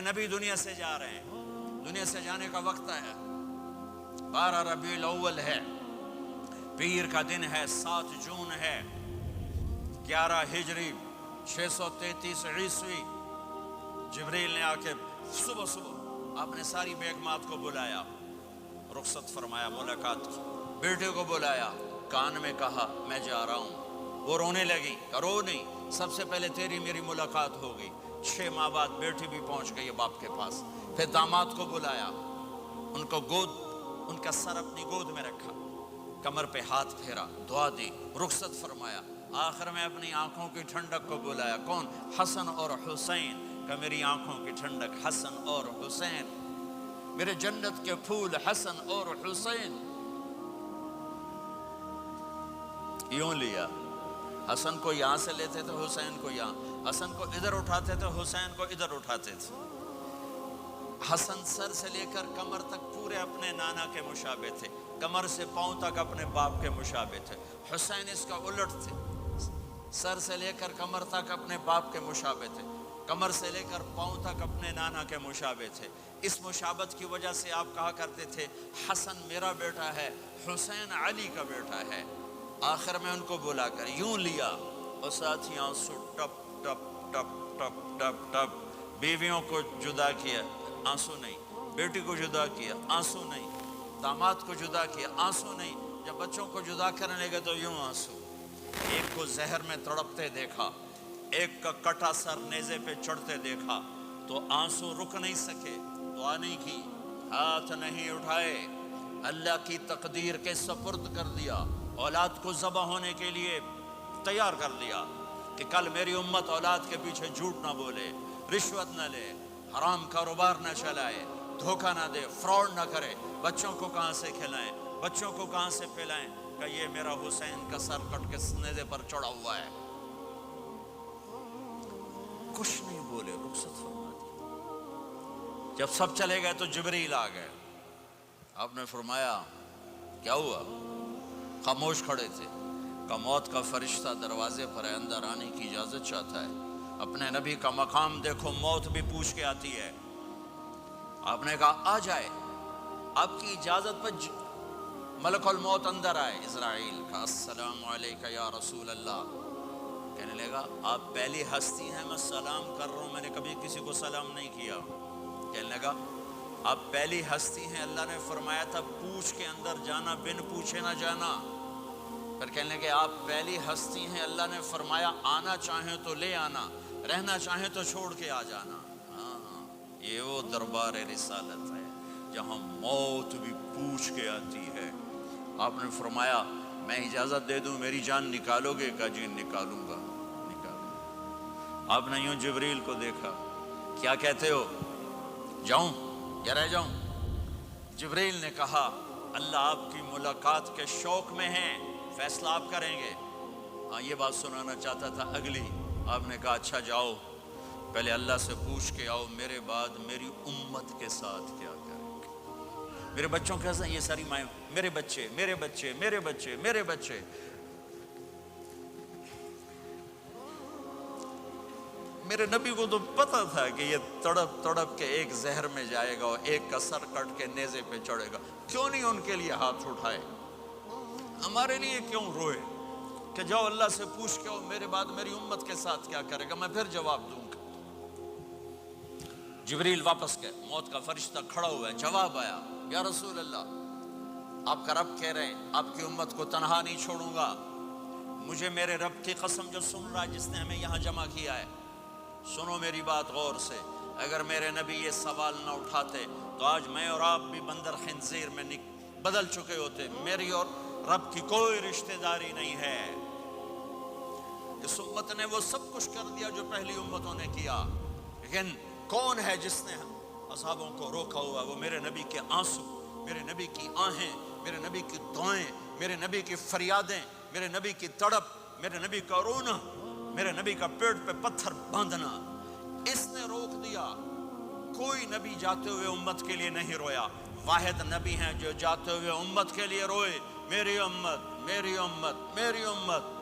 نبی دنیا سے جا رہے ہیں، دنیا سے جانے کا وقت آیا، 12 ربیع الاول ہے، پیر کا دن ہے، 7 جون ہے، 11 ہجری 633 عیسوی۔ جبریل نے آ کے صبح صبح آپ نے ساری بیگمات کو بلایا، رخصت فرمایا، ملاقات کی، بیٹے کو بلایا، کان میں کہا میں جا رہا ہوں۔ وہ رونے لگی، رو نہیں، سب سے پہلے تیری میری ملاقات ہو گئی۔ 6 ماہ بعد بیٹی بھی پہنچ گئی باپ کے پاس۔ پھر داماد کو بلایا، ان کو ان کا سر اپنی گود میں رکھا، کمر پہ ہاتھ پھیرا، دعا دی، رخصت فرمایا۔ آخر میں اپنی آنکھوں کی ٹھنڈک کو بلایا، کون؟ حسن اور حسین، کہ میری آنکھوں کی ٹھنڈک حسن اور حسین، میرے جنت کے پھول حسن اور حسین۔ یوں لیا، حسن کو یہاں سے لیتے تھے، حسین کو یہاں، حسن کو ادھر اٹھاتے تھے، حسین کو ادھر اٹھاتے تھے۔ حسن سر سے لے کر کمر تک پورے اپنے نانا کے مشابہ تھے، کمر سے پاؤں تک اپنے باپ کے مشابہ تھے۔ حسین اس کا الٹ تھے، سر سے لے کر کمر تک اپنے باپ کے مشابہ تھے، کمر سے لے کر پاؤں تک اپنے نانا کے مشابہ تھے۔ اس مشابہت کی وجہ سے آپ کہا کرتے تھے حسن میرا بیٹا ہے، حسین علی کا بیٹا ہے۔ آخر میں ان کو بلا کر یوں لیا، اور ساتھ ہی آنسو ٹپ ٹپ ٹپ ٹپ ٹپ ٹپ۔ بیویوں کو جدا کیا، آنسو نہیں، بیٹی کو جدا کیا، آنسو نہیں، داماد کو جدا کیا، آنسو نہیں، جب بچوں کو جدا کرنے لگے تو یوں آنسو۔ ایک کو زہر میں تڑپتے دیکھا، ایک کا کٹا سر نیزے پہ چڑھتے دیکھا، تو آنسو رک نہیں سکے، دعا نہیں کی، ہاتھ نہیں اٹھائے، اللہ کی تقدیر کے سپرد کر دیا، اولاد کو ذبح ہونے کے لیے تیار کر دیا کہ کل میری امت اولاد کے پیچھے جھوٹ نہ بولے، رشوت نہ لے، حرام کاروبار نہ چلائے، دھوکہ نہ دے، فراڈ نہ کرے، بچوں کو کہاں سے کھلائیں، بچوں کو کہاں سے پلائیں، کہ یہ میرا حسین کا سر کٹ کے نیزے پر چڑھا ہوا ہے۔ کچھ نہیں بولے، رخصت فرما دی۔ جب سب چلے گئے تو جبریل آ گئے، آپ نے فرمایا کیا ہوا؟ خاموش کھڑے تھے، کہ موت کا فرشتہ دروازے پر ہے، اندر آنے کی اجازت چاہتا ہے۔ اپنے نبی کا مقام دیکھو، موت بھی پوچھ کے آتی ہے۔ آپ نے کہا آ جائے، آپ کی اجازت پر ملک الموت اندر آئے۔ اسرائیل کا السلام علیکہ یا رسول اللہ، کہنے لگا آپ پہلی ہستی ہیں، میں سلام کر رہا ہوں، میں نے کبھی کسی کو سلام نہیں کیا۔ کہنے لگا آپ پہلی ہستی ہیں، اللہ نے فرمایا تھا پوچھ کے اندر جانا، بن پوچھے نہ جانا۔ پھر کہنے لگے آپ پہلی ہستی ہیں، اللہ نے فرمایا آنا چاہیں تو لے آنا، رہنا چاہیں تو چھوڑ کے آ جانا۔ ہاں، یہ وہ دربار رسالت ہے جہاں موت بھی پوچھ کے آتی ہے۔ آپ نے فرمایا میں اجازت دے دوں میری جان نکالو گے؟ کہا جی نکالوں گا، نکالوں۔ آپ نے یوں جبریل کو دیکھا، کیا کہتے ہو، جاؤں یا رہ جاؤں؟ جبریل نے کہا اللہ آپ کی ملاقات کے شوق میں ہیں، فیصلہ آپ کریں گے۔ ہاں یہ بات سنانا چاہتا تھا اگلی۔ آپ نے کہا اچھا جاؤ، پہلے اللہ سے پوچھ کے آؤ میرے بعد میری امت کے ساتھ کیا کریں گے، میرے بچوں کے ساتھ۔ یہ ساری مائیں، میرے بچے میرے بچے میرے بچے میرے بچے۔ میرے نبی کو تو پتا تھا کہ یہ تڑپ تڑپ کے ایک زہر میں جائے گا اور ایک کا سر کٹ کے نیزے پہ چڑھے گا، کیوں نہیں ان کے لیے ہاتھ اٹھائے؟ ہمارے لیے کیوں روئے کہ جاؤ اللہ سے پوچھ کے آؤ میرے بعد میری امت کے ساتھ کیا کرے گا، میں پھر جواب دوں گا۔ جبریل واپس گئے، موت کا فرشتہ کھڑا ہوا ہے، جواب آیا یا رسول اللہ آپ کا رب کہہ رہے ہیں آپ کی امت کو تنہا نہیں چھوڑوں گا۔ مجھے میرے رب کی قسم جو سن رہا ہے، جس نے ہمیں یہاں جمع کیا ہے، سنو میری بات غور سے، اگر میرے نبی یہ سوال نہ اٹھاتے تو آج میں اور آپ بھی بندر خنزیر میں بدل چکے ہوتے۔ میری اور رب کی کوئی رشتہ داری نہیں ہے۔ اس امت نے وہ سب کچھ کر دیا جو پہلی امتوں نے کیا، لیکن کون ہے جس نے اصحابوں کو روکا ہوا؟ وہ میرے نبی کے آنسو، میرے نبی کی آہیں، میرے نبی کی دعائیں، میرے نبی کی فریادیں، میرے نبی کی تڑپ، میرے نبی کا رونا، میرے نبی کا پیٹ پہ پتھر باندھنا، اس نے روک دیا۔ کوئی نبی جاتے ہوئے امت کے لیے نہیں رویا، واحد نبی ہیں جو جاتے ہوئے امت کے لیے روئے، میری امت میری امت میری امت۔